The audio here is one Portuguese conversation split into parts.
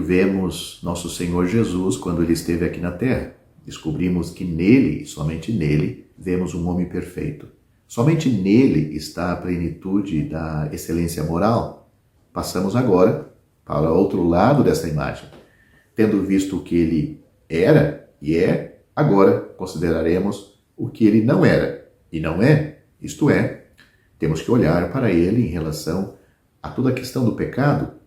vemos nosso Senhor Jesus quando ele esteve aqui na terra. Descobrimos que nele, e somente nele, vemos um homem perfeito. Somente nele está a plenitude da excelência moral. Passamos agora para outro lado dessa imagem. Tendo visto o que ele era e é, agora consideraremos o que ele não era e não é. Isto é, temos que olhar para ele em relação a toda a questão do pecado.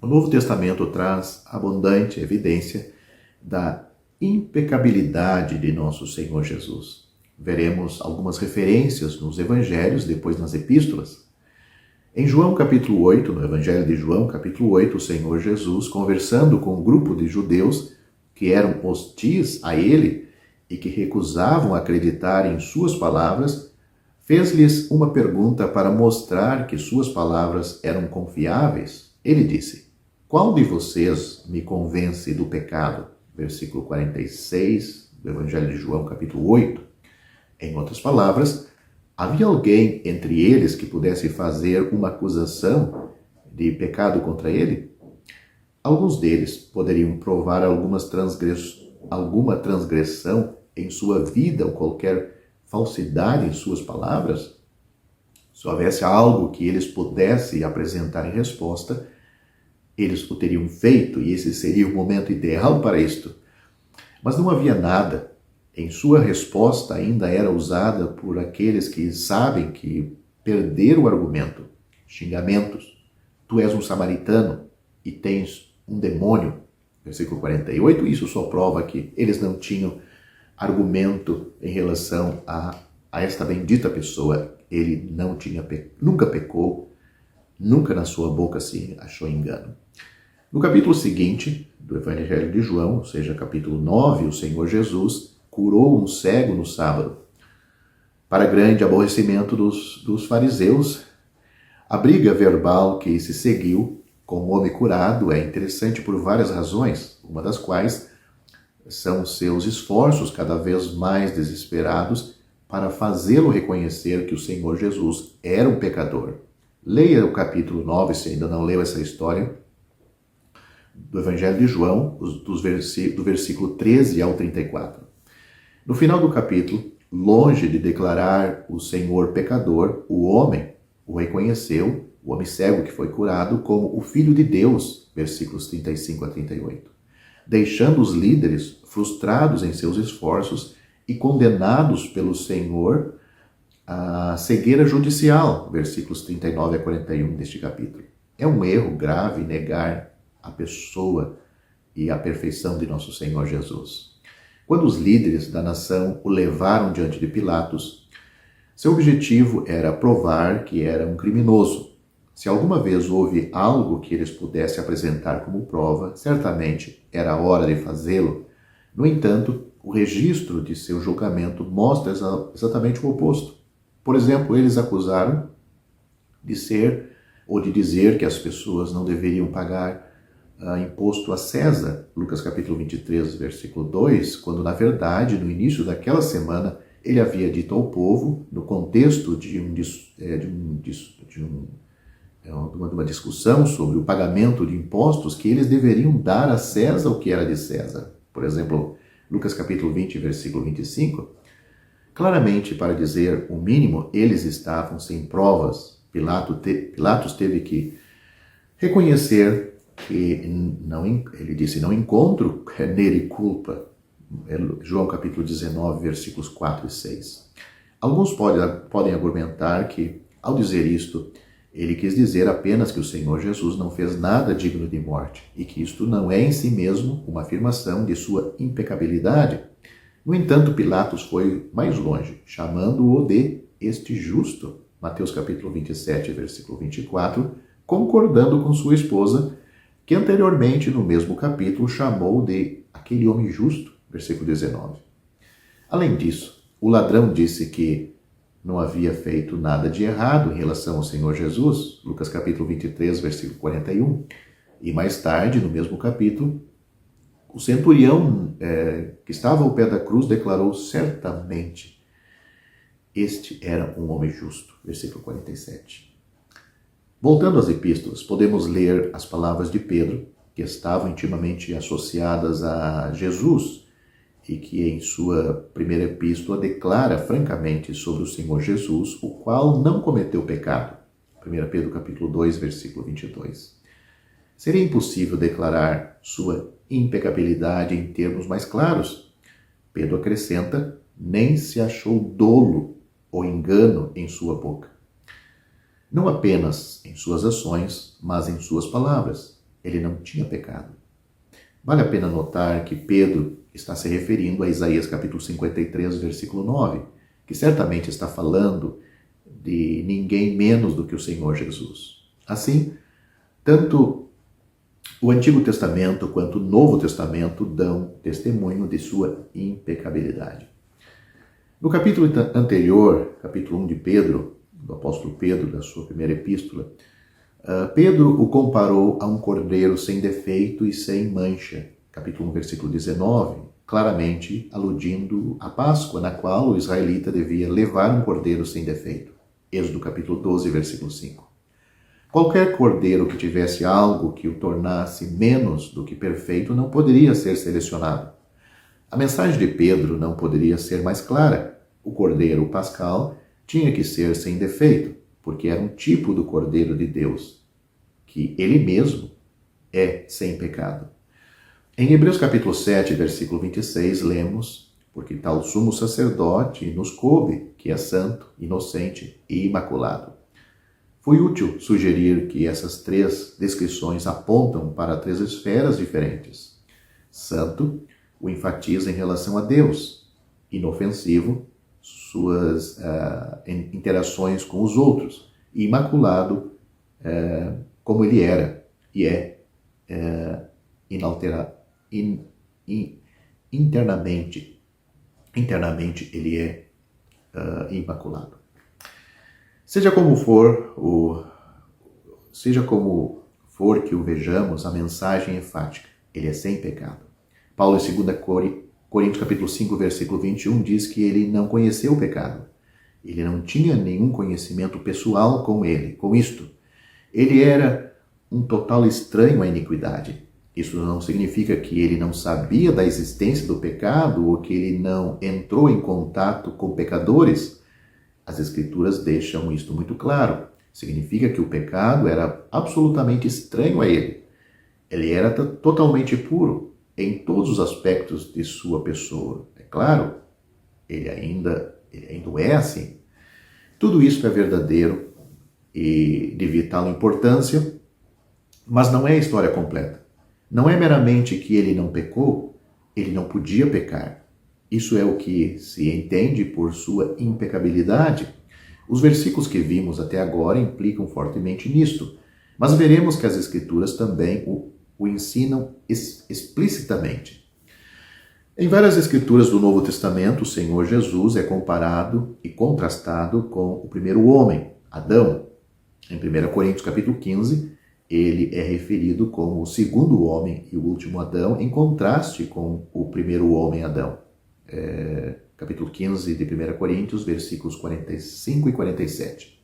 O Novo Testamento traz abundante evidência da impecabilidade de nosso Senhor Jesus. Veremos algumas referências nos evangelhos, depois nas epístolas. Em João capítulo 8, no Evangelho de João capítulo 8, o Senhor Jesus, conversando com um grupo de judeus que eram hostis a ele e que recusavam acreditar em suas palavras, fez-lhes uma pergunta para mostrar que suas palavras eram confiáveis. Ele disse: "Qual de vocês me convence do pecado?" Versículo 46 do Evangelho de João capítulo 8. Em outras palavras, havia alguém entre eles que pudesse fazer uma acusação de pecado contra ele? Alguns deles poderiam provar alguma transgressão em sua vida ou qualquer falsidade em suas palavras? Se houvesse algo que eles pudessem apresentar em resposta, eles o teriam feito e esse seria o momento ideal para isto. Mas não havia nada. Em sua resposta ainda era usada por aqueles que sabem que perderam o argumento. Xingamentos. Tu és um samaritano e tens um demônio. Versículo 48. Isso só prova que eles não tinham argumento em relação a esta bendita pessoa. Ele não tinha, nunca pecou, nunca na sua boca se achou engano. No capítulo seguinte do Evangelho de João, ou seja, capítulo 9, o Senhor Jesus curou um cego no sábado. Para grande aborrecimento dos fariseus, a briga verbal que se seguiu com o homem curado é interessante por várias razões, uma das quais são seus esforços cada vez mais desesperados para fazê-lo reconhecer que o Senhor Jesus era um pecador. Leia o capítulo 9, se ainda não leu essa história, do Evangelho de João, do versículo 13 ao 34. No final do capítulo, longe de declarar o Senhor pecador, o homem o reconheceu, o homem cego que foi curado, como o Filho de Deus, versículos 35 a 38. Deixando os líderes frustrados em seus esforços e condenados pelo Senhor à cegueira judicial, versículos 39 a 41 deste capítulo. É um erro grave negar a pessoa e a perfeição de nosso Senhor Jesus. Quando os líderes da nação o levaram diante de Pilatos, seu objetivo era provar que era um criminoso. Se alguma vez houve algo que eles pudessem apresentar como prova, certamente era a hora de fazê-lo. No entanto, o registro de seu julgamento mostra exatamente o oposto. Por exemplo, eles acusaram de ser ou de dizer que as pessoas não deveriam pagar imposto a César, Lucas capítulo 23, versículo 2, quando na verdade, no início daquela semana, ele havia dito ao povo, no contexto de uma discussão sobre o pagamento de impostos, que eles deveriam dar a César o que era de César. Por exemplo, Lucas capítulo 20, versículo 25, claramente, para dizer o mínimo, eles estavam sem provas. Pilatos teve que reconhecer que ele disse, não encontro nele culpa. João capítulo 19, versículos 4 e 6. Alguns podem argumentar que, ao dizer isto, ele quis dizer apenas que o Senhor Jesus não fez nada digno de morte e que isto não é em si mesmo uma afirmação de sua impecabilidade. No entanto, Pilatos foi mais longe, chamando-o de este justo. Mateus capítulo 27, versículo 24, concordando com sua esposa, que anteriormente, no mesmo capítulo, chamou de aquele homem justo, versículo 19. Além disso, o ladrão disse que não havia feito nada de errado em relação ao Senhor Jesus, Lucas capítulo 23, versículo 41. E mais tarde, no mesmo capítulo, o centurião que estava ao pé da cruz declarou certamente: este era um homem justo, versículo 47. Voltando às epístolas, podemos ler as palavras de Pedro que estavam intimamente associadas a Jesus e que em sua primeira epístola declara francamente sobre o Senhor Jesus, o qual não cometeu pecado. 1 Pedro capítulo 2, versículo 22. Seria impossível declarar sua impecabilidade em termos mais claros. Pedro acrescenta, nem se achou dolo ou engano em sua boca. Não apenas em suas ações, mas em suas palavras. Ele não tinha pecado. Vale a pena notar que Pedro está se referindo a Isaías capítulo 53, versículo 9, que certamente está falando de ninguém menos do que o Senhor Jesus. Assim, tanto o Antigo Testamento quanto o Novo Testamento dão testemunho de sua impecabilidade. No capítulo anterior, capítulo 1 de Pedro, do apóstolo Pedro, da sua primeira epístola, Pedro o comparou a um cordeiro sem defeito e sem mancha. Capítulo 1, versículo 19, claramente aludindo à Páscoa, na qual o israelita devia levar um cordeiro sem defeito. Êxodo capítulo 12, versículo 5. Qualquer cordeiro que tivesse algo que o tornasse menos do que perfeito não poderia ser selecionado. A mensagem de Pedro não poderia ser mais clara. O cordeiro pascal tinha que ser sem defeito, porque era um tipo do cordeiro de Deus, que ele mesmo é sem pecado. Em Hebreus capítulo 7, versículo 26, lemos, porque tal sumo sacerdote nos coube, que é santo, inocente e imaculado. Foi útil sugerir que essas três descrições apontam para três esferas diferentes. Santo o enfatiza em relação a Deus, inofensivo, suas interações com os outros, e imaculado, como ele era e é inalterado. Internamente ele é imaculado. Seja como for que o vejamos, a mensagem é enfática. Ele é sem pecado. Paulo, em 2 Coríntios capítulo 5, versículo 21, diz que ele não conheceu o pecado. Ele não tinha nenhum conhecimento pessoal com isto. Ele era um total estranho à iniquidade. Isso não significa que ele não sabia da existência do pecado ou que ele não entrou em contato com pecadores. As Escrituras deixam isto muito claro. Significa que o pecado era absolutamente estranho a ele. Ele era totalmente puro em todos os aspectos de sua pessoa. É claro, ele ainda é assim. Tudo isso é verdadeiro e de vital importância, mas não é a história completa. Não é meramente que ele não pecou, ele não podia pecar. Isso é o que se entende por sua impecabilidade. Os versículos que vimos até agora implicam fortemente nisto, mas veremos que as Escrituras também o ensinam explicitamente. Em várias Escrituras do Novo Testamento, o Senhor Jesus é comparado e contrastado com o primeiro homem, Adão. Em 1 Coríntios capítulo 15, ele é referido como o segundo homem e o último Adão, em contraste com o primeiro homem, Adão. Capítulo 15 de 1 Coríntios, versículos 45 e 47.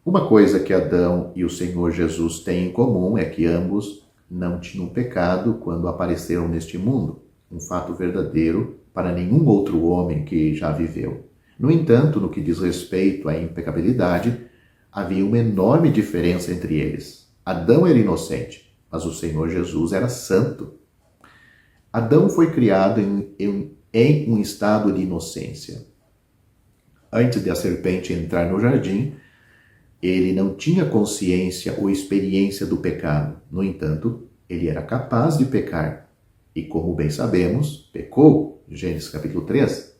Uma coisa que Adão e o Senhor Jesus têm em comum é que ambos não tinham pecado quando apareceram neste mundo, um fato verdadeiro para nenhum outro homem que já viveu. No entanto, no que diz respeito à impecabilidade, havia uma enorme diferença entre eles. Adão era inocente, mas o Senhor Jesus era santo. Adão foi criado em um estado de inocência. Antes de a serpente entrar no jardim, ele não tinha consciência ou experiência do pecado. No entanto, ele era capaz de pecar. E como bem sabemos, pecou. Gênesis capítulo 3.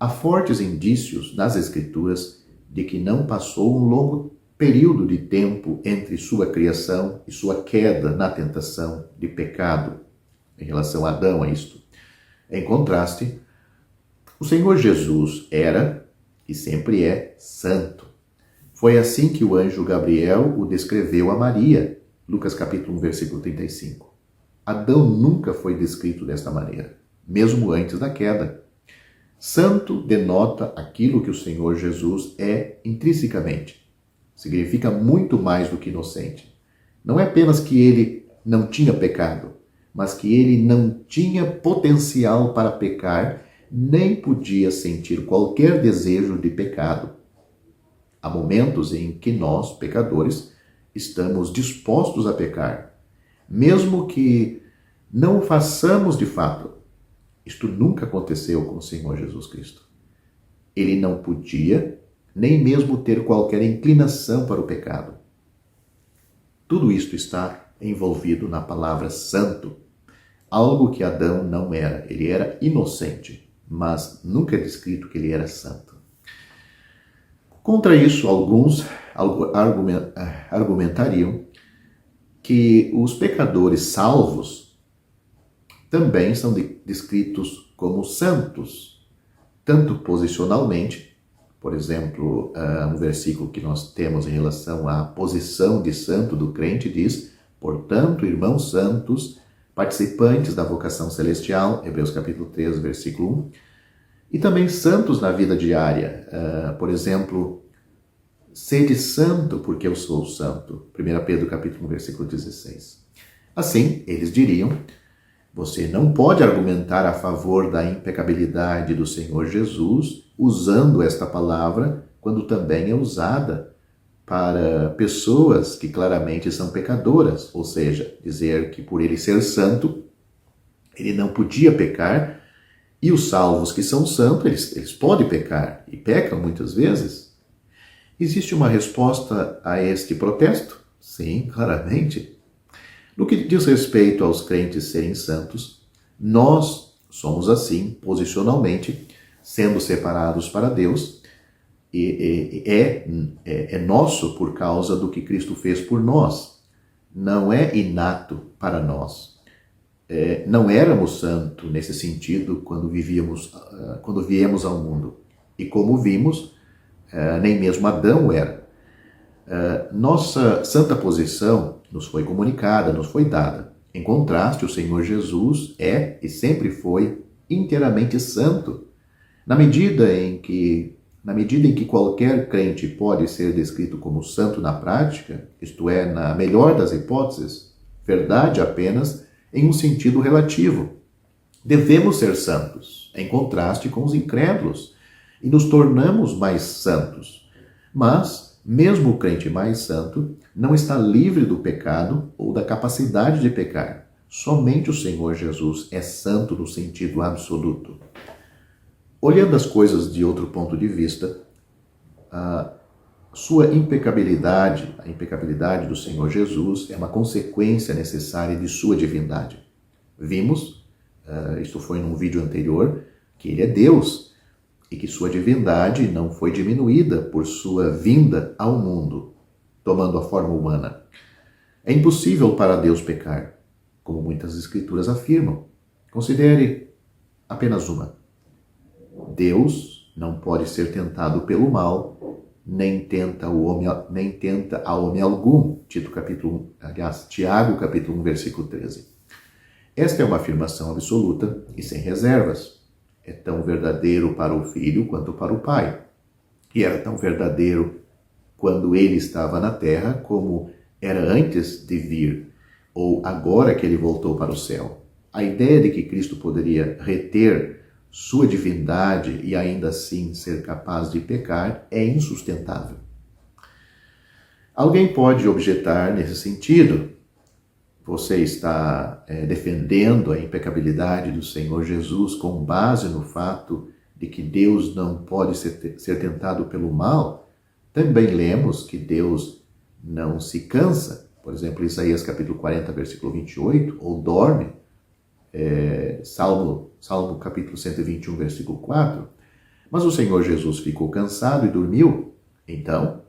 Há fortes indícios nas Escrituras de que não passou um longo período de tempo entre sua criação e sua queda na tentação de pecado. Em relação a Adão, é isto. Em contraste, o Senhor Jesus era e sempre é santo. Foi assim que o anjo Gabriel o descreveu a Maria, Lucas capítulo 1, versículo 35. Adão nunca foi descrito desta maneira, mesmo antes da queda. Santo denota aquilo que o Senhor Jesus é intrinsecamente. Significa muito mais do que inocente. Não é apenas que ele não tinha pecado, mas que ele não tinha potencial para pecar, nem podia sentir qualquer desejo de pecado. Há momentos em que nós, pecadores, estamos dispostos a pecar, mesmo que não o façamos de fato. Isto nunca aconteceu com o Senhor Jesus Cristo. Ele não podia nem mesmo ter qualquer inclinação para o pecado. Tudo isto está envolvido na palavra santo, algo que Adão não era. Ele era inocente, mas nunca é descrito que ele era santo. Contra isso, alguns argumentariam que os pecadores salvos também são descritos como santos, tanto posicionalmente, por exemplo, um versículo que nós temos em relação à posição de santo do crente diz: portanto, irmãos santos, participantes da vocação celestial, Hebreus capítulo 3, versículo 1, e também santos na vida diária, por exemplo, sede santo porque eu sou santo, 1 Pedro capítulo 1, versículo 16. Assim, eles diriam: você não pode argumentar a favor da impecabilidade do Senhor Jesus usando esta palavra quando também é usada para pessoas que claramente são pecadoras, ou seja, dizer que por ele ser santo, ele não podia pecar, e os salvos que são santos, eles podem pecar, e pecam muitas vezes. Existe uma resposta a este protesto? Sim, claramente. No que diz respeito aos crentes serem santos, nós somos assim, posicionalmente, sendo separados para Deus, e é nosso por causa do que Cristo fez por nós. Não é inato para nós. Não éramos santos nesse sentido quando viemos ao mundo. E como vimos, nem mesmo Adão era. Nossa santa posição nos foi comunicada, nos foi dada. Em contraste, o Senhor Jesus é e sempre foi inteiramente santo. Na medida em que qualquer crente pode ser descrito como santo na prática, isto é, na melhor das hipóteses, verdade apenas em um sentido relativo. Devemos ser santos, em contraste com os incrédulos, e nos tornamos mais santos. Mas, mesmo o crente mais santo, não está livre do pecado ou da capacidade de pecar. Somente o Senhor Jesus é santo no sentido absoluto. Olhando as coisas de outro ponto de vista, a impecabilidade do Senhor Jesus é uma consequência necessária de sua divindade. Vimos, isso foi num vídeo anterior, que ele é Deus e que sua divindade não foi diminuída por sua vinda ao mundo, tomando a forma humana. É impossível para Deus pecar, como muitas escrituras afirmam. Considere apenas uma. Deus não pode ser tentado pelo mal, nem tenta a homem algum. Tiago capítulo 1, versículo 13. Esta é uma afirmação absoluta e sem reservas. É tão verdadeiro para o filho quanto para o pai. E era tão verdadeiro quando ele estava na terra como era antes de vir, ou agora que ele voltou para o céu. A ideia de que Cristo poderia reter sua divindade e ainda assim ser capaz de pecar é insustentável. Alguém pode objetar nesse sentido: você está defendendo a impecabilidade do Senhor Jesus com base no fato de que Deus não pode ser tentado pelo mal? Também lemos que Deus não se cansa, por exemplo, Isaías capítulo 40, versículo 28, ou dorme, Salmo capítulo 121, versículo 4, mas o Senhor Jesus ficou cansado e dormiu. Então,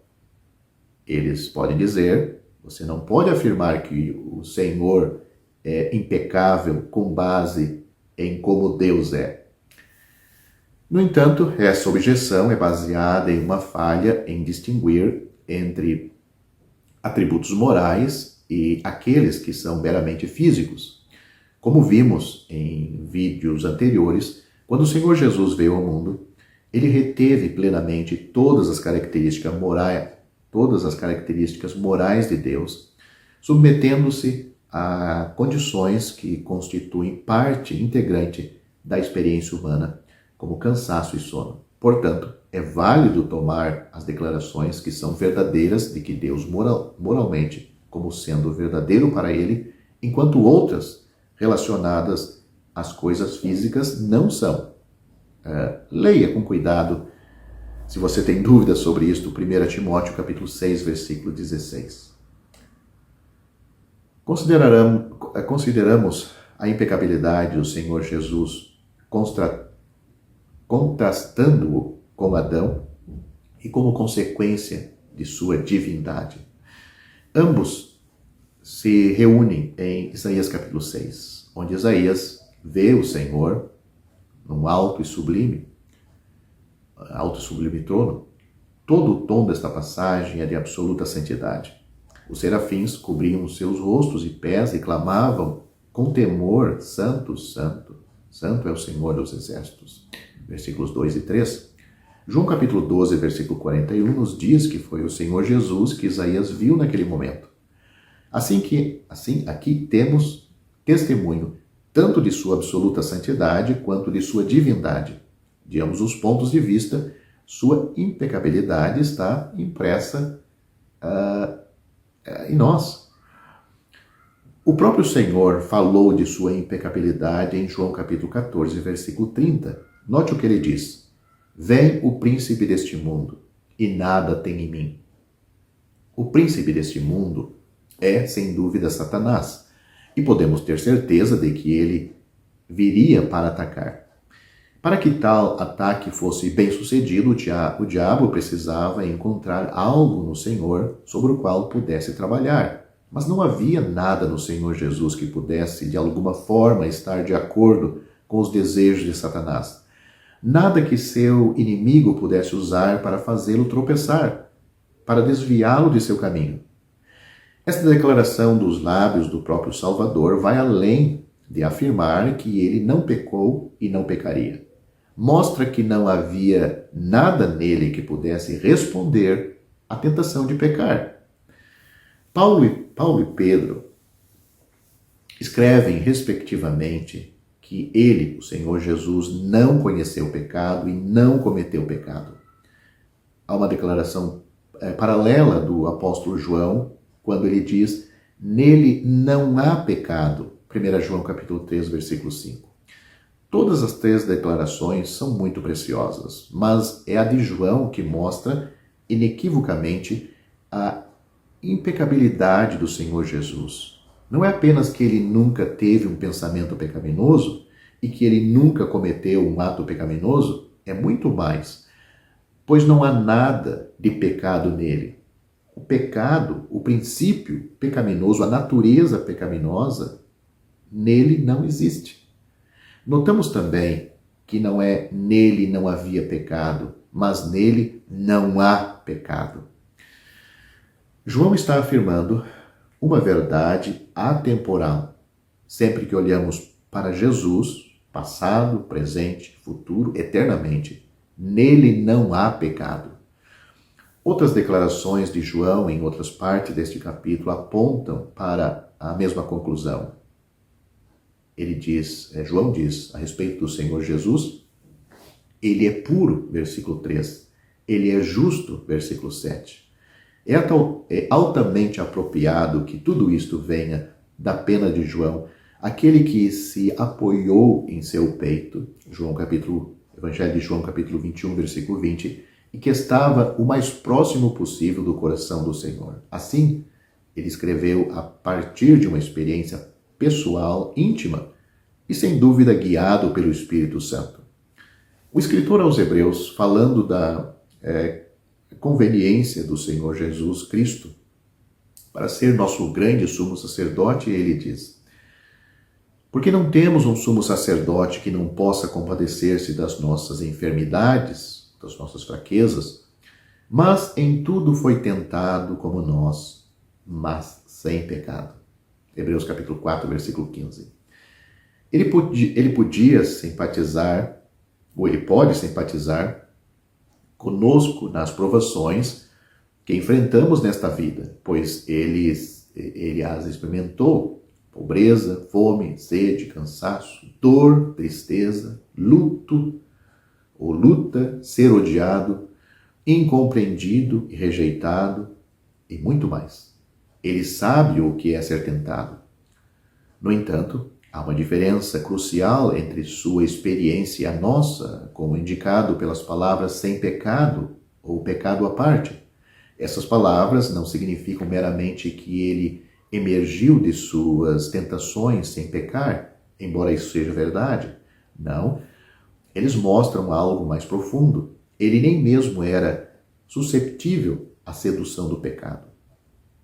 eles podem dizer: você não pode afirmar que o Senhor é impecável com base em como Deus é. No entanto, essa objeção é baseada em uma falha em distinguir entre atributos morais e aqueles que são meramente físicos. Como vimos em vídeos anteriores, quando o Senhor Jesus veio ao mundo, ele reteve plenamente todas as características morais de Deus, submetendo-se a condições que constituem parte integrante da experiência humana, como cansaço e sono. Portanto, é válido tomar as declarações que são verdadeiras de que Deus moralmente, como sendo verdadeiro para ele, enquanto outras relacionadas às coisas físicas não são. Leia com cuidado, se você tem dúvidas sobre isto, 1 Timóteo capítulo 6, versículo 16. Consideramos a impecabilidade do Senhor Jesus contrastando-o com Adão e como consequência de sua divindade. Ambos se reúnem em Isaías capítulo 6, onde Isaías vê o Senhor num alto e sublime trono. Todo o tom desta passagem é de absoluta santidade. Os serafins cobriam seus rostos e pés e clamavam com temor: Santo, Santo, Santo é o Senhor dos Exércitos. Versículos 2 e 3. João capítulo 12, versículo 41, nos diz que foi o Senhor Jesus que Isaías viu naquele momento. Assim, aqui temos testemunho tanto de sua absoluta santidade quanto de sua divindade. De ambos os pontos de vista, sua impecabilidade está impressa em nós. O próprio Senhor falou de sua impecabilidade em João capítulo 14, versículo 30. Note o que ele diz: Vem o príncipe deste mundo, e nada tem em mim. O príncipe deste mundo é, sem dúvida, Satanás, e podemos ter certeza de que ele viria para atacar. Para que tal ataque fosse bem sucedido, o diabo precisava encontrar algo no Senhor sobre o qual pudesse trabalhar. Mas não havia nada no Senhor Jesus que pudesse, de alguma forma, estar de acordo com os desejos de Satanás. Nada que seu inimigo pudesse usar para fazê-lo tropeçar, para desviá-lo de seu caminho. Esta declaração dos lábios do próprio Salvador vai além de afirmar que ele não pecou e não pecaria. Mostra que não havia nada nele que pudesse responder à tentação de pecar. Paulo e Pedro escrevem, respectivamente, que ele, o Senhor Jesus, não conheceu o pecado e não cometeu o pecado. Há uma declaração paralela do apóstolo João, quando ele diz: nele não há pecado. 1 João capítulo 3, versículo 5. Todas as três declarações são muito preciosas, mas é a de João que mostra inequivocamente a impecabilidade do Senhor Jesus. Não é apenas que ele nunca teve um pensamento pecaminoso e que ele nunca cometeu um ato pecaminoso, é muito mais, pois não há nada de pecado nele. O pecado, o princípio pecaminoso, a natureza pecaminosa, nele não existe. Notamos também que não é nele não havia pecado, mas nele não há pecado. João está afirmando uma verdade atemporal. Sempre que olhamos para Jesus, passado, presente, futuro, eternamente, nele não há pecado. Outras declarações de João em outras partes deste capítulo apontam para a mesma conclusão. João diz a respeito do Senhor Jesus: ele é puro, versículo 3. Ele é justo, versículo 7. É altamente apropriado que tudo isto venha da pena de João, aquele que se apoiou em seu peito, Evangelho de João, capítulo 21, versículo 20, e que estava o mais próximo possível do coração do Senhor. Assim, ele escreveu a partir de uma experiência pessoal, íntima, e sem dúvida guiado pelo Espírito Santo. O escritor aos Hebreus, falando da conveniência do Senhor Jesus Cristo para ser nosso grande sumo sacerdote, ele diz: porque não temos um sumo sacerdote que não possa compadecer-se das nossas enfermidades, das nossas fraquezas, mas em tudo foi tentado como nós, mas sem pecado. Hebreus capítulo 4, versículo 15. Ele podia simpatizar, ou ele pode simpatizar conosco nas provações que enfrentamos nesta vida, pois ele as experimentou pobreza, fome, sede, cansaço, dor, tristeza, luto ou luta, ser odiado, incompreendido e rejeitado e muito mais. Ele sabe o que é ser tentado. No entanto, há uma diferença crucial entre sua experiência e a nossa, como indicado pelas palavras sem pecado ou pecado à parte. Essas palavras não significam meramente que ele emergiu de suas tentações sem pecar, embora isso seja verdade. Não, eles mostram algo mais profundo. Ele nem mesmo era susceptível à sedução do pecado.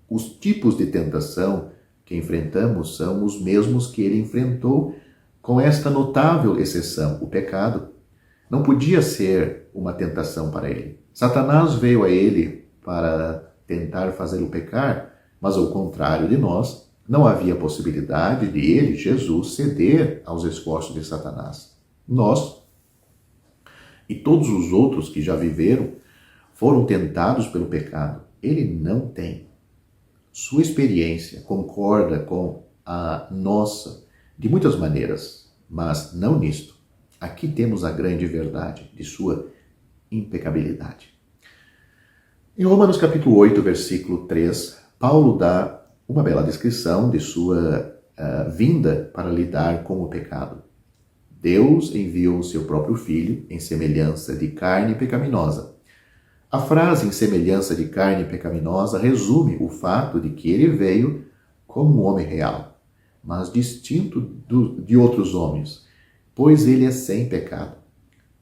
Os tipos de tentação que enfrentamos são os mesmos que ele enfrentou, com esta notável exceção: o pecado não podia ser uma tentação para ele. Satanás veio a ele para tentar fazê-lo pecar, mas ao contrário de nós, não havia possibilidade de ele, Jesus, ceder aos esforços de Satanás. Nós e todos os outros que já viveram foram tentados pelo pecado. Ele não tem. Sua experiência concorda com a nossa de muitas maneiras, mas não nisto. Aqui temos a grande verdade de sua impecabilidade. Em Romanos capítulo 8, versículo 3, Paulo dá uma bela descrição de sua vinda para lidar com o pecado. Deus enviou o seu próprio Filho em semelhança de carne pecaminosa. A frase em semelhança de carne pecaminosa resume o fato de que ele veio como um homem real, mas distinto de outros homens, pois ele é sem pecado.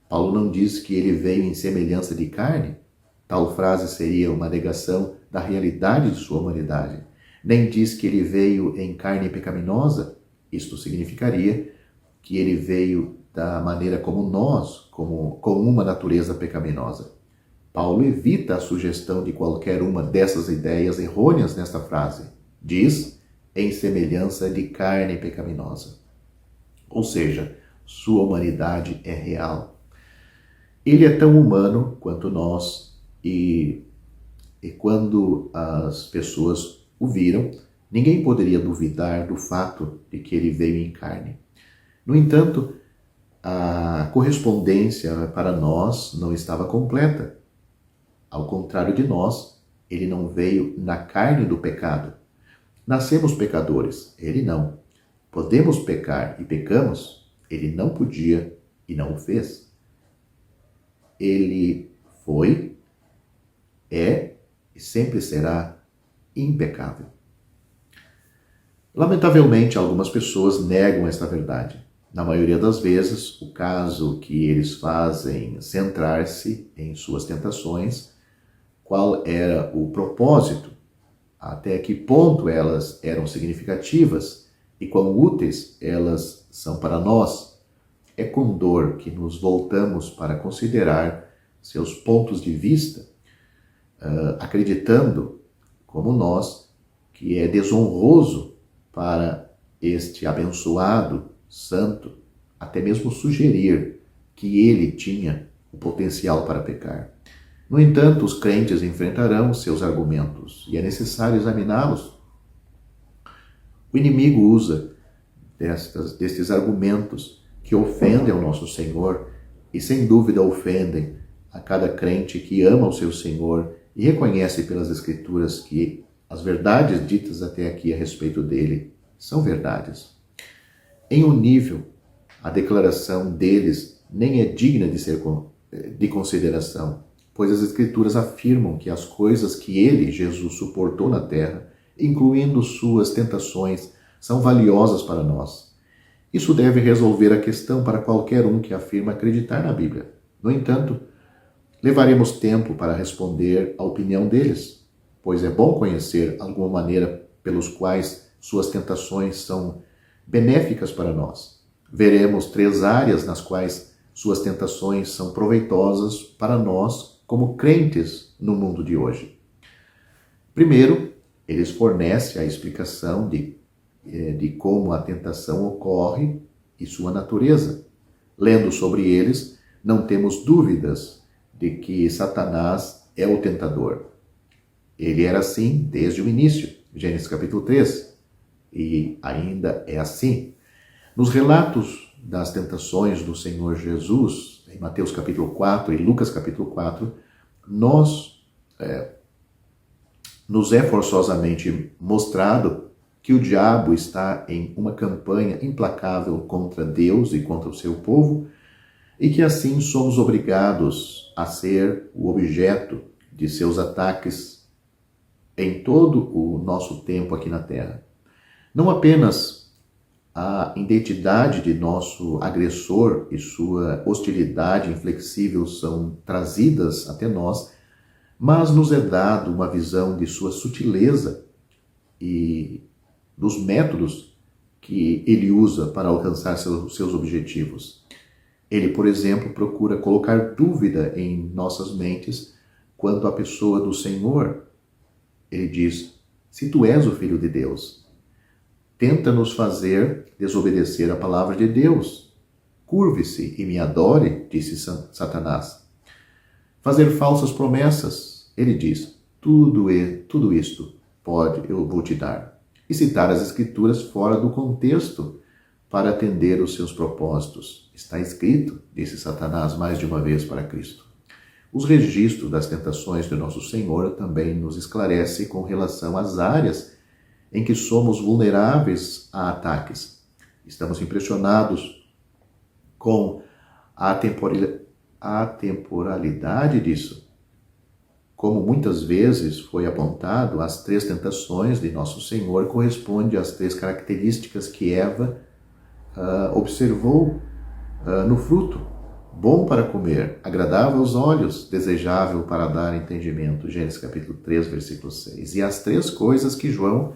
Paulo não diz que ele veio em semelhança de carne. Tal frase seria uma negação da realidade de sua humanidade. Nem diz que ele veio em carne pecaminosa. Isto significaria que ele veio da maneira como nós, com uma natureza pecaminosa. Paulo evita a sugestão de qualquer uma dessas ideias errôneas nesta frase. Diz, em semelhança de carne pecaminosa. Ou seja, sua humanidade é real. Ele é tão humano quanto nós e quando as pessoas o viram, ninguém poderia duvidar do fato de que ele veio em carne. No entanto, a correspondência para nós não estava completa. Ao contrário de nós, ele não veio na carne do pecado. Nascemos pecadores, ele não. Podemos pecar e pecamos, ele não podia e não o fez. Ele foi, é e sempre será impecável. Lamentavelmente, algumas pessoas negam esta verdade. Na maioria das vezes, o caso que eles fazem centrar-se em suas tentações, qual era o propósito, até que ponto elas eram significativas e quão úteis elas são para nós. É com dor que nos voltamos para considerar seus pontos de vista, acreditando, como nós, que é desonroso para este abençoado santo até mesmo sugerir que ele tinha o potencial para pecar. No entanto, os crentes enfrentarão seus argumentos e é necessário examiná-los. O inimigo usa destes argumentos que ofendem ao nosso Senhor e sem dúvida ofendem a cada crente que ama o seu Senhor e reconhece pelas Escrituras que as verdades ditas até aqui a respeito dele são verdades. Em um nível, a declaração deles nem é digna de consideração, pois as Escrituras afirmam que as coisas que ele, Jesus, suportou na terra, incluindo suas tentações, são valiosas para nós. Isso deve resolver a questão para qualquer um que afirma acreditar na Bíblia. No entanto, levaremos tempo para responder à opinião deles, pois é bom conhecer alguma maneira pelos quais suas tentações são benéficas para nós. Veremos 3 áreas nas quais suas tentações são proveitosas para nós como crentes no mundo de hoje. Primeiro, eles fornecem a explicação de como a tentação ocorre e sua natureza. Lendo sobre eles, não temos dúvidas de que Satanás é o tentador. Ele era assim desde o início, Gênesis capítulo 3. e ainda é assim. Nos relatos das tentações do Senhor Jesus, em Mateus capítulo 4 e Lucas capítulo 4, nos é forçosamente mostrado que o diabo está em uma campanha implacável contra Deus e contra o seu povo, e que assim somos obrigados a ser o objeto de seus ataques em todo o nosso tempo aqui na Terra. Não apenas a identidade de nosso agressor e sua hostilidade inflexível são trazidas até nós, mas nos é dado uma visão de sua sutileza e dos métodos que ele usa para alcançar seus objetivos. Ele, por exemplo, procura colocar dúvida em nossas mentes quanto à pessoa do Senhor. Ele diz: se tu és o Filho de Deus, tenta nos fazer desobedecer a palavra de Deus. Curve-se e me adore, disse Satanás. Fazer falsas promessas, ele diz: tudo isto eu vou te dar. E citar as Escrituras fora do contexto para atender os seus propósitos. Está escrito, disse Satanás mais de uma vez para Cristo. Os registros das tentações do nosso Senhor também nos esclarece com relação às áreas em que somos vulneráveis a ataques. Estamos impressionados com a temporalidade disso. Como muitas vezes foi apontado, as 3 tentações de nosso Senhor correspondem às 3 características que Eva observou no fruto: bom para comer, agradável aos olhos, desejável para dar entendimento. Gênesis capítulo 3, versículo 6. E as 3 coisas que João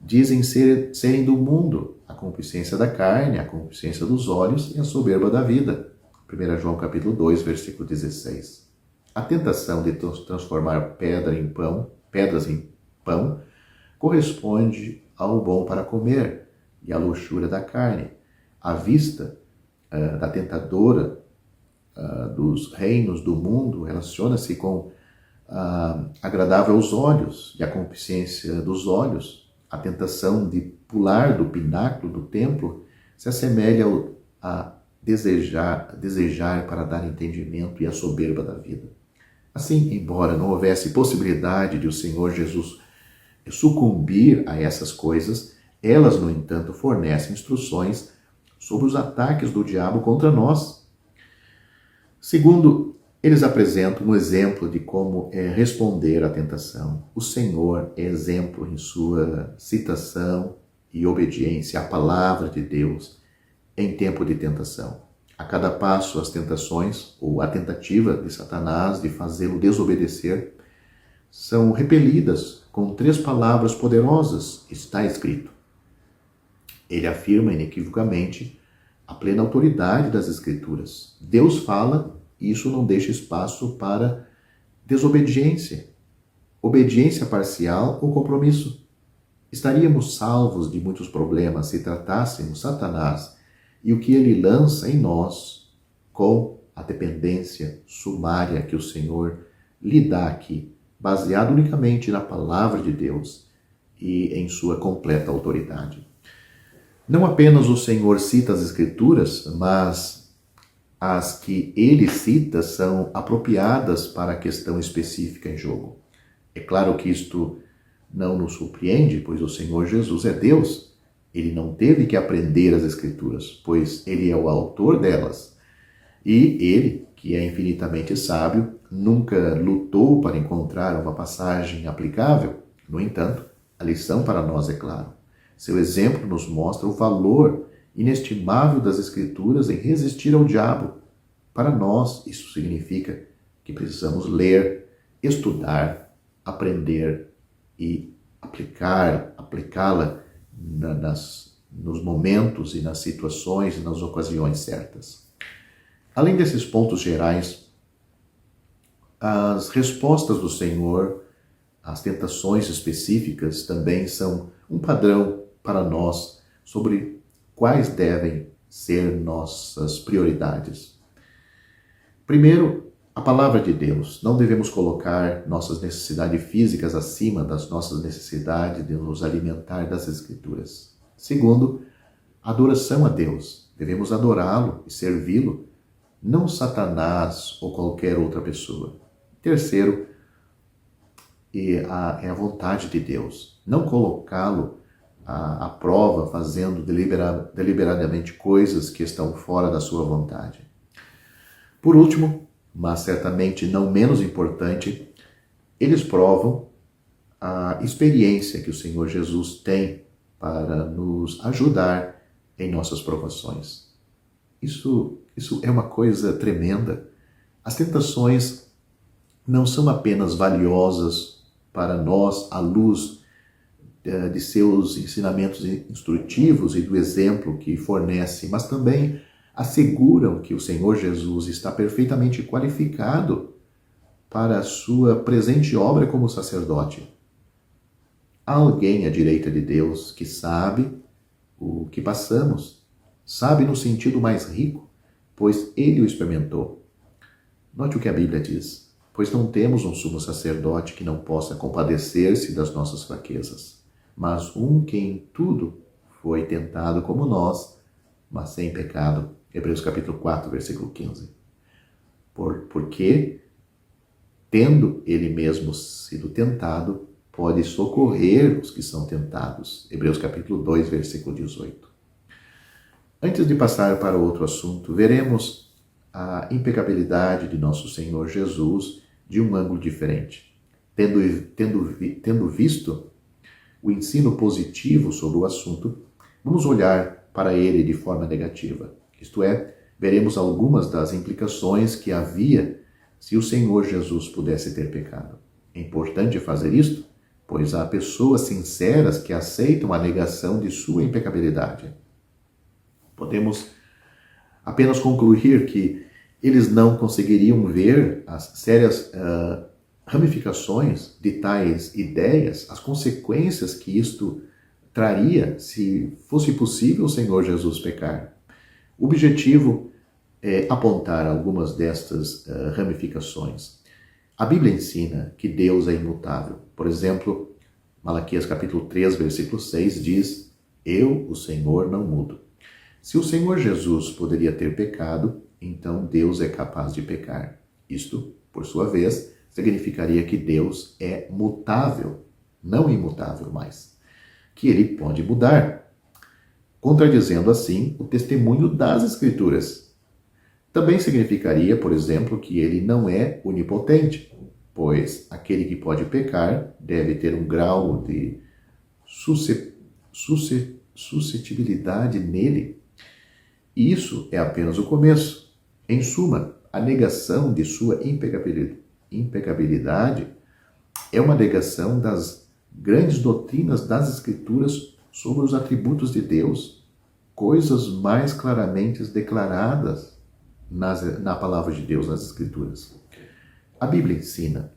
dizem serem do mundo: a concupiscência da carne, a concupiscência dos olhos e a soberba da vida. 1 João capítulo 2, versículo 16. A tentação de transformar pedras em pão corresponde ao bom para comer e à luxúria da carne. A vista da tentadora dos reinos do mundo relaciona-se com agradável aos olhos e a concupiscência dos olhos. A tentação de pular do pináculo do templo se assemelha a desejar para dar entendimento e a soberba da vida. Assim, embora não houvesse possibilidade de o Senhor Jesus sucumbir a essas coisas, elas, no entanto, fornecem instruções sobre os ataques do diabo contra nós. Segundo, eles apresentam um exemplo de como responder à tentação. O Senhor é exemplo em sua citação e obediência à palavra de Deus em tempo de tentação. A cada passo, as tentações, ou a tentativa de Satanás de fazê-lo desobedecer, são repelidas com 3 palavras poderosas: está escrito. Ele afirma inequivocamente a plena autoridade das Escrituras. Deus fala e isso não deixa espaço para desobediência, obediência parcial ou compromisso. Estaríamos salvos de muitos problemas se tratássemos Satanás e o que ele lança em nós com a dependência sumária que o Senhor lhe dá aqui, baseado unicamente na palavra de Deus e em sua completa autoridade. Não apenas o Senhor cita as Escrituras, mas as que ele cita são apropriadas para a questão específica em jogo. É claro que isto não nos surpreende, pois o Senhor Jesus é Deus. Ele não teve que aprender as Escrituras, pois ele é o autor delas. E ele, que é infinitamente sábio, nunca lutou para encontrar uma passagem aplicável. No entanto, a lição para nós é clara. Seu exemplo nos mostra o valor inestimável das Escrituras em resistir ao diabo. Para nós, isso significa que precisamos ler, estudar, aprender e aplicá-la nos momentos e nas situações e nas ocasiões certas. Além desses pontos gerais, as respostas do Senhor às tentações específicas também são um padrão para nós sobre quais devem ser nossas prioridades. Primeiro, a palavra de Deus. Não devemos colocar nossas necessidades físicas acima das nossas necessidades de nos alimentar das Escrituras. Segundo, adoração a Deus. Devemos adorá-lo e servi-lo, não Satanás ou qualquer outra pessoa. Terceiro, é a vontade de Deus. Não colocá-lo à prova fazendo deliberadamente coisas que estão fora da sua vontade. Por último, mas certamente não menos importante, eles provam a experiência que o Senhor Jesus tem para nos ajudar em nossas provações. Isso é uma coisa tremenda. As tentações não são apenas valiosas para nós à luz de seus ensinamentos instrutivos e do exemplo que fornece, mas também asseguram que o Senhor Jesus está perfeitamente qualificado para a sua presente obra como sacerdote. Há alguém à direita de Deus que sabe o que passamos, sabe no sentido mais rico, pois ele o experimentou. Note o que a Bíblia diz: pois não temos um sumo sacerdote que não possa compadecer-se das nossas fraquezas, mas um que em tudo foi tentado como nós, mas sem pecado. Hebreus capítulo 4, versículo 15. Porque, tendo ele mesmo sido tentado, pode socorrer os que são tentados. Hebreus capítulo 2, versículo 18. Antes de passar para outro assunto, veremos a impecabilidade de nosso Senhor Jesus de um ângulo diferente. Tendo visto o ensino positivo sobre o assunto, vamos olhar para ele de forma negativa. Isto é, veremos algumas das implicações que havia se o Senhor Jesus pudesse ter pecado. É importante fazer isto, pois há pessoas sinceras que aceitam a negação de sua impecabilidade. Podemos apenas concluir que eles não conseguiriam ver as sérias ramificações de tais ideias, as consequências que isto traria se fosse possível o Senhor Jesus pecar. O objetivo é apontar algumas destas ramificações. A Bíblia ensina que Deus é imutável. Por exemplo, Malaquias capítulo 3, versículo 6 diz: Eu, o Senhor, não mudo. Se o Senhor Jesus poderia ter pecado, então Deus é capaz de pecar. Isto, por sua vez, significaria que Deus é mutável, não imutável mais, que ele pode mudar, contradizendo assim o testemunho das Escrituras. Também significaria, por exemplo, que ele não é onipotente, pois aquele que pode pecar deve ter um grau de suscetibilidade nele. E isso é apenas o começo. Em suma, a negação de sua impecabilidade é uma negação das grandes doutrinas das Escrituras sobre os atributos de Deus, coisas mais claramente declaradas na palavra de Deus, nas Escrituras. A Bíblia ensina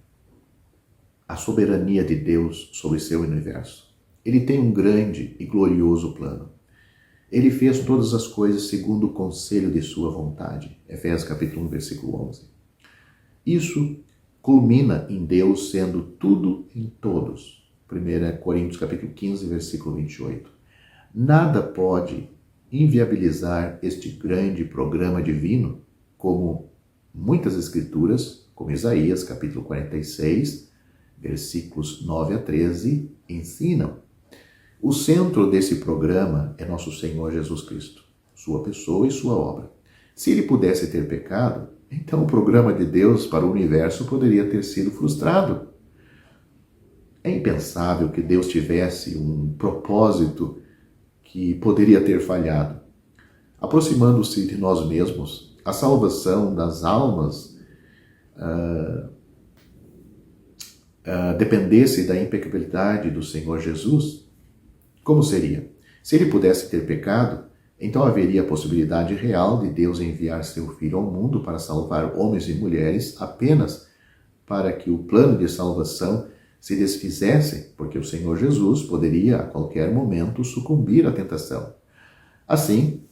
a soberania de Deus sobre seu universo. Ele tem um grande e glorioso plano. Ele fez todas as coisas segundo o conselho de sua vontade. Efésios capítulo 1, versículo 11. Isso culmina em Deus sendo tudo em todos. 1 Coríntios capítulo 15, versículo 28. Nada pode inviabilizar este grande programa divino, como muitas escrituras, como Isaías capítulo 46, versículos 9 a 13, ensinam. O centro desse programa é nosso Senhor Jesus Cristo, sua pessoa e sua obra. Se ele pudesse ter pecado, então o programa de Deus para o universo poderia ter sido frustrado. É impensável que Deus tivesse um propósito que poderia ter falhado. Aproximando-se de nós mesmos, a salvação das almas dependesse da impecabilidade do Senhor Jesus, como seria? Se ele pudesse ter pecado, então haveria a possibilidade real de Deus enviar seu Filho ao mundo para salvar homens e mulheres apenas para que o plano de salvação se desfizesse, porque o Senhor Jesus poderia a qualquer momento sucumbir à tentação. Assim,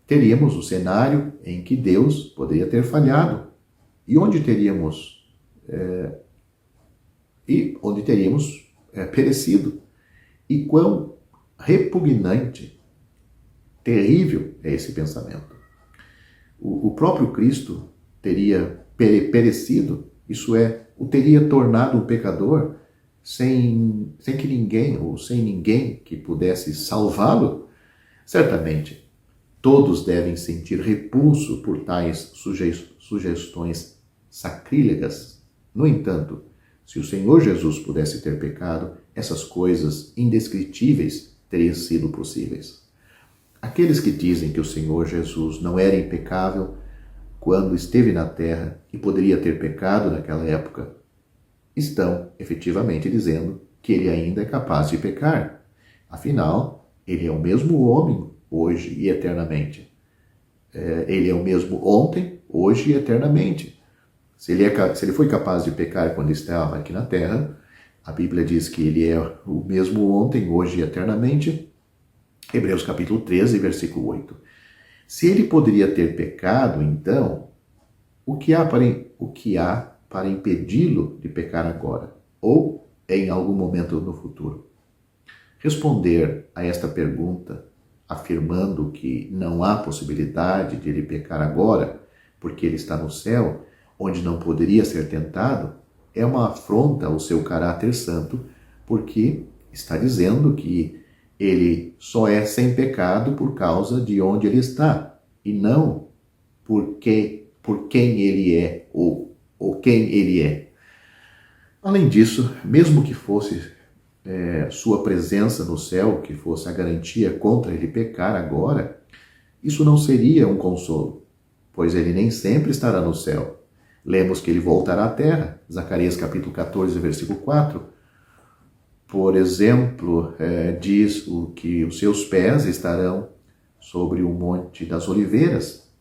teríamos o cenário em que Deus poderia ter falhado. e onde teríamos perecido. E quão repugnante, terrível é esse pensamento. O próprio Cristo teria perecido, isso é, o teria tornado um pecador sem que ninguém, ou sem ninguém que pudesse salvá-lo. Certamente, todos devem sentir repulso por tais sugestões sacrílegas. No entanto, se o Senhor Jesus pudesse ter pecado, essas coisas indescritíveis teriam sido possíveis. Aqueles que dizem que o Senhor Jesus não era impecável quando esteve na terra e poderia ter pecado naquela época, estão efetivamente dizendo que ele ainda é capaz de pecar. Afinal, ele é o mesmo homem hoje e eternamente. Ele é o mesmo ontem, hoje e eternamente. Se ele foi capaz de pecar quando estava aqui na terra, a Bíblia diz que ele é o mesmo ontem, hoje e eternamente. Hebreus capítulo 13, versículo 8. Se ele poderia ter pecado, então, o que há para impedi-lo de pecar agora? Ou em algum momento no futuro? Responder a esta pergunta, afirmando que não há possibilidade de ele pecar agora, porque ele está no céu, onde não poderia ser tentado, é uma afronta ao seu caráter santo, porque está dizendo que ele só é sem pecado por causa de onde ele está, e não por quem ele é ou quem ele é. Além disso, mesmo que fosse sua presença no céu, que fosse a garantia contra ele pecar agora, isso não seria um consolo, pois ele nem sempre estará no céu. Lemos que ele voltará à terra, Zacarias capítulo 14, versículo 4. Por exemplo, diz que os seus pés estarão sobre o Monte das Oliveiras.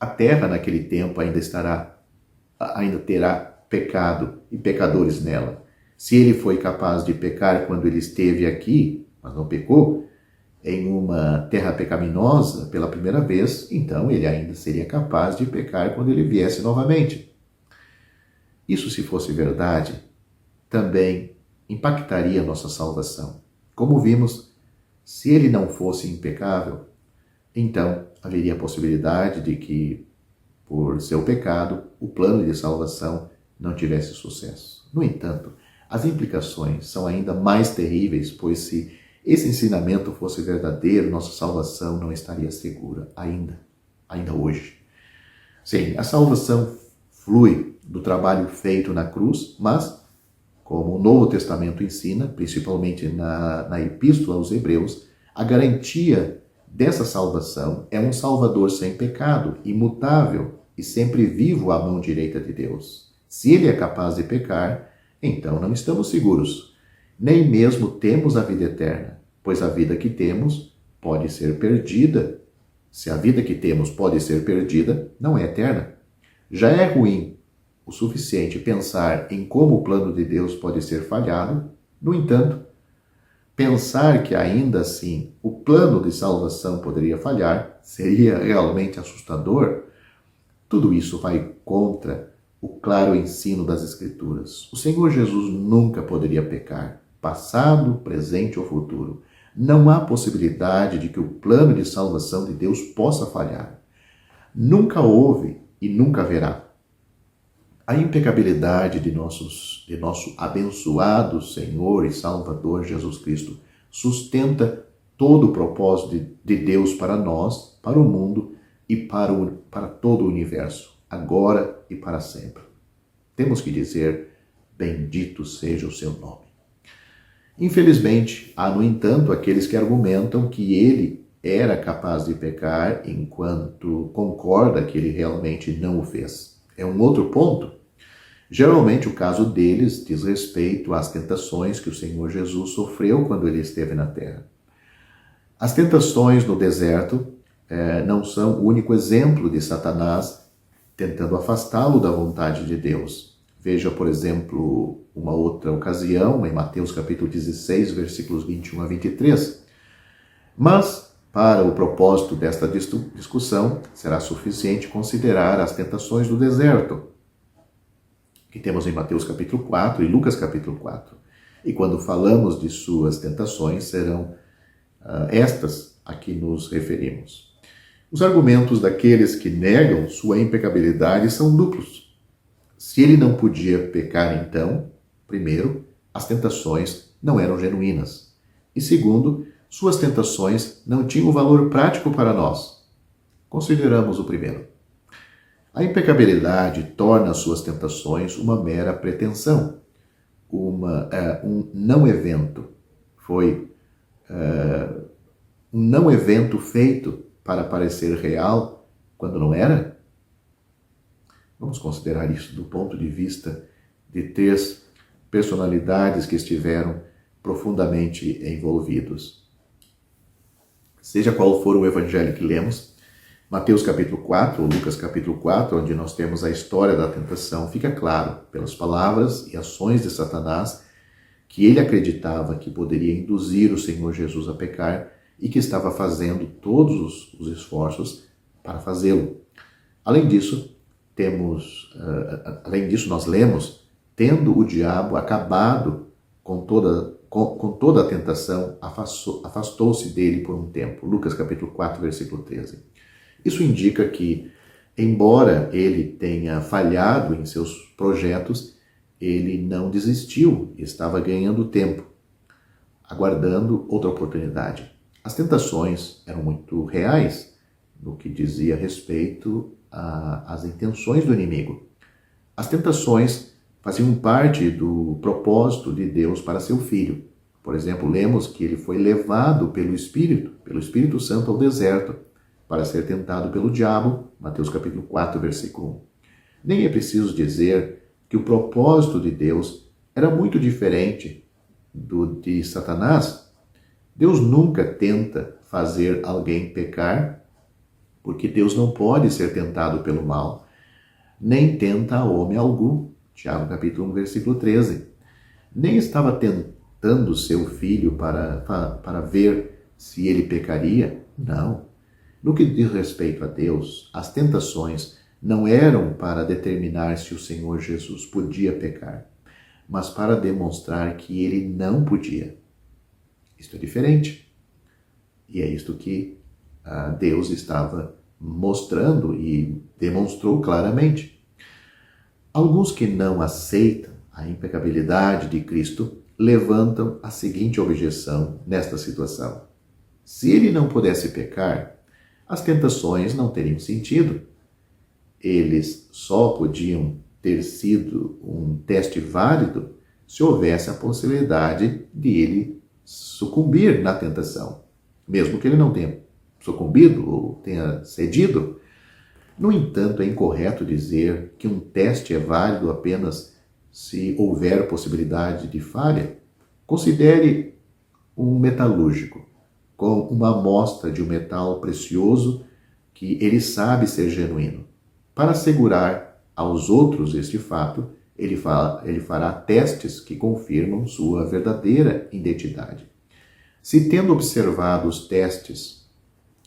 A terra naquele tempo ainda terá pecado e pecadores nela. Se ele foi capaz de pecar quando ele esteve aqui, mas não pecou, em uma terra pecaminosa pela primeira vez, então ele ainda seria capaz de pecar quando ele viesse novamente. Isso, se fosse verdade, também impactaria a nossa salvação. Como vimos, se ele não fosse impecável, então haveria a possibilidade de que, por seu pecado, o plano de salvação não tivesse sucesso. No entanto, as implicações são ainda mais terríveis, pois se esse ensinamento fosse verdadeiro, nossa salvação não estaria segura ainda hoje. Sim, a salvação flui do trabalho feito na cruz, mas, como o Novo Testamento ensina, principalmente na Epístola aos Hebreus, a garantia dessa salvação é um Salvador sem pecado, imutável e sempre vivo à mão direita de Deus. Se ele é capaz de pecar, então não estamos seguros, nem mesmo temos a vida eterna, pois a vida que temos pode ser perdida. Se a vida que temos pode ser perdida, não é eterna. Já é ruim o suficiente pensar em como o plano de Deus pode ser falhado. No entanto, pensar que ainda assim o plano de salvação poderia falhar seria realmente assustador. Tudo isso vai contra o claro ensino das Escrituras. O Senhor Jesus nunca poderia pecar, passado, presente ou futuro. Não há possibilidade de que o plano de salvação de Deus possa falhar. Nunca houve e nunca haverá. A impecabilidade de nosso abençoado Senhor e Salvador Jesus Cristo sustenta todo o propósito de Deus para nós, para o mundo e para todo o universo, agora e para sempre. Temos que dizer, bendito seja o seu nome. Infelizmente, há, no entanto, aqueles que argumentam que ele era capaz de pecar enquanto concorda que ele realmente não o fez. É um outro ponto. Geralmente, o caso deles diz respeito às tentações que o Senhor Jesus sofreu quando ele esteve na terra. As tentações no deserto não são o único exemplo de Satanás tentando afastá-lo da vontade de Deus. Veja, por exemplo, uma outra ocasião, em Mateus capítulo 16, versículos 21 a 23. Mas Para o propósito desta discussão, será suficiente considerar as tentações do deserto, que temos em Mateus capítulo 4 e Lucas capítulo 4. E quando falamos de suas tentações, serão estas a que nos referimos. Os argumentos daqueles que negam sua impecabilidade são duplos. Se ele não podia pecar, então, primeiro, as tentações não eram genuínas. E segundo, suas tentações não tinham valor prático para nós. Consideramos o primeiro. A impecabilidade torna suas tentações uma mera pretensão, um não-evento. Foi um não-evento feito para parecer real quando não era? Vamos considerar isso do ponto de vista de 3 personalidades que estiveram profundamente envolvidos. Seja qual for o evangelho que lemos, Mateus capítulo 4 ou Lucas capítulo 4, onde nós temos a história da tentação, fica claro, pelas palavras e ações de Satanás, que ele acreditava que poderia induzir o Senhor Jesus a pecar e que estava fazendo todos os esforços para fazê-lo. Além disso, nós lemos, tendo o diabo acabado com toda a tentação, afastou-se dele por um tempo. Lucas capítulo 4, versículo 13. Isso indica que, embora ele tenha falhado em seus projetos, ele não desistiu, estava ganhando tempo, aguardando outra oportunidade. As tentações eram muito reais no que dizia respeito às intenções do inimigo. As tentações faziam parte do propósito de Deus para seu filho. Por exemplo, lemos que ele foi levado pelo Espírito Santo ao deserto para ser tentado pelo diabo, Mateus capítulo 4, versículo 1. Nem é preciso dizer que o propósito de Deus era muito diferente do de Satanás. Deus nunca tenta fazer alguém pecar, porque Deus não pode ser tentado pelo mal, nem tenta homem algum, Tiago capítulo 1, versículo 13. Nem estava tentando seu filho para ver se ele pecaria, não. No que diz respeito a Deus, as tentações não eram para determinar se o Senhor Jesus podia pecar, mas para demonstrar que ele não podia. Isto é diferente. E é isto que Deus estava mostrando e demonstrou claramente. Alguns que não aceitam a impecabilidade de Cristo levantam a seguinte objeção nesta situação. Se ele não pudesse pecar, as tentações não teriam sentido. Eles só podiam ter sido um teste válido se houvesse a possibilidade de ele sucumbir na tentação, mesmo que ele não tenha sucumbido ou tenha cedido. No entanto, é incorreto dizer que um teste é válido apenas se houver possibilidade de falha. Considere um metalúrgico com uma amostra de um metal precioso que ele sabe ser genuíno. Para assegurar aos outros este fato, ele fará testes que confirmam sua verdadeira identidade. Se, tendo observado os testes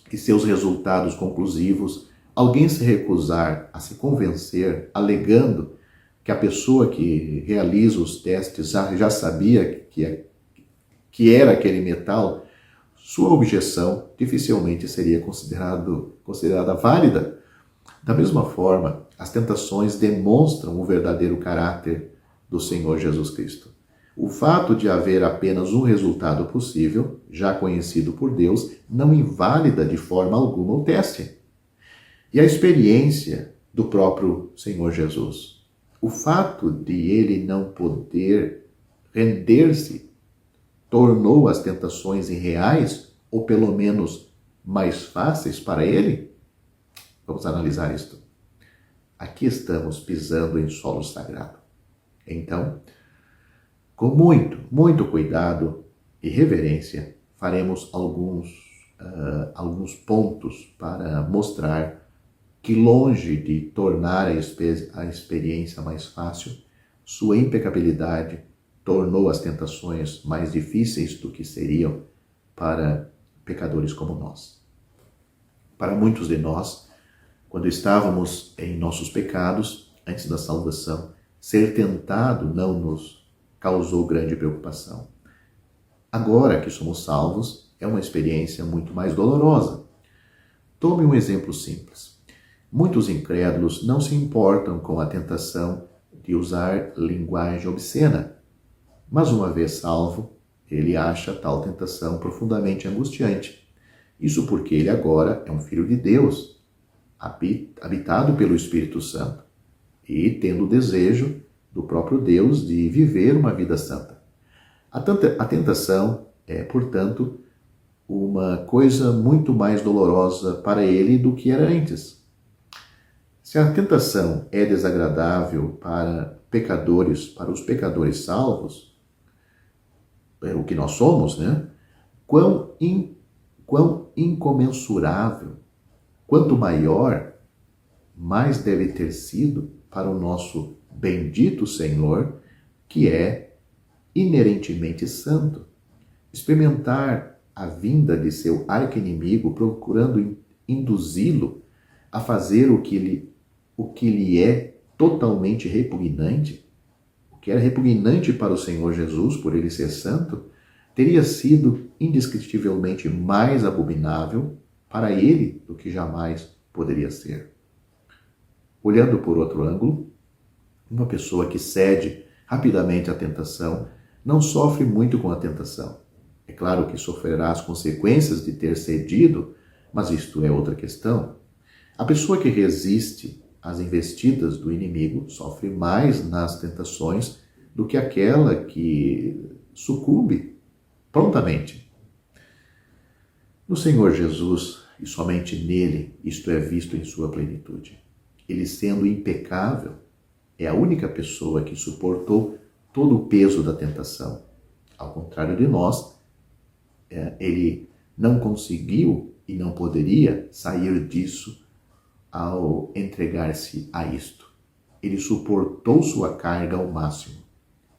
e seus resultados conclusivos, alguém se recusar a se convencer, alegando que a pessoa que realiza os testes já sabia que era aquele metal, sua objeção dificilmente seria considerada válida. Da mesma forma, as tentações demonstram o verdadeiro caráter do Senhor Jesus Cristo. O fato de haver apenas um resultado possível, já conhecido por Deus, não invalida de forma alguma o teste. E a experiência do próprio Senhor Jesus. O fato de ele não poder render-se tornou as tentações irreais, ou pelo menos mais fáceis para ele? Vamos analisar isto. Aqui estamos pisando em solo sagrado. Então, com muito cuidado e reverência, faremos alguns pontos para mostrar que, longe de tornar a experiência mais fácil, sua impecabilidade tornou as tentações mais difíceis do que seriam para pecadores como nós. Para muitos de nós, quando estávamos em nossos pecados, antes da salvação, ser tentado não nos causou grande preocupação. Agora que somos salvos, é uma experiência muito mais dolorosa. Tome um exemplo simples. Muitos incrédulos não se importam com a tentação de usar linguagem obscena, mas uma vez salvo, ele acha tal tentação profundamente angustiante. Isso porque ele agora é um filho de Deus, habitado pelo Espírito Santo e tendo o desejo do próprio Deus de viver uma vida santa. A tentação é, portanto, uma coisa muito mais dolorosa para ele do que era antes. Se a tentação é desagradável para os pecadores salvos, é o que nós somos, né? Quão incomensurável, quanto maior, mais deve ter sido para o nosso bendito Senhor, que é inerentemente santo. Experimentar a vinda de seu arqui-inimigo, procurando induzi-lo a fazer o que lhe é totalmente repugnante, o que era repugnante para o Senhor Jesus, por ele ser santo, teria sido indescritivelmente mais abominável para ele do que jamais poderia ser. Olhando por outro ângulo, uma pessoa que cede rapidamente à tentação não sofre muito com a tentação. É claro que sofrerá as consequências de ter cedido, mas isto é outra questão. A pessoa que resiste às investidas do inimigo sofre mais nas tentações do que aquela que sucumbe prontamente. No Senhor Jesus, e somente nele, isto é visto em sua plenitude. Ele, sendo impecável, é a única pessoa que suportou todo o peso da tentação. Ao contrário de nós, ele não conseguiu e não poderia sair disso ao entregar-se a isto. Ele suportou sua carga ao máximo.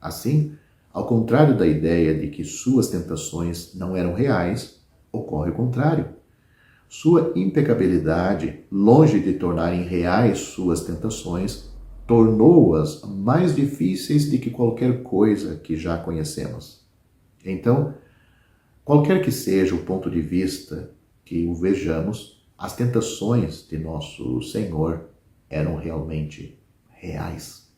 Assim, ao contrário da ideia de que suas tentações não eram reais, ocorre o contrário. Sua impecabilidade, longe de tornarem reais suas tentações, tornou-as mais difíceis do que qualquer coisa que já conhecemos. Então, qualquer que seja o ponto de vista que o vejamos, as tentações de nosso Senhor eram realmente reais.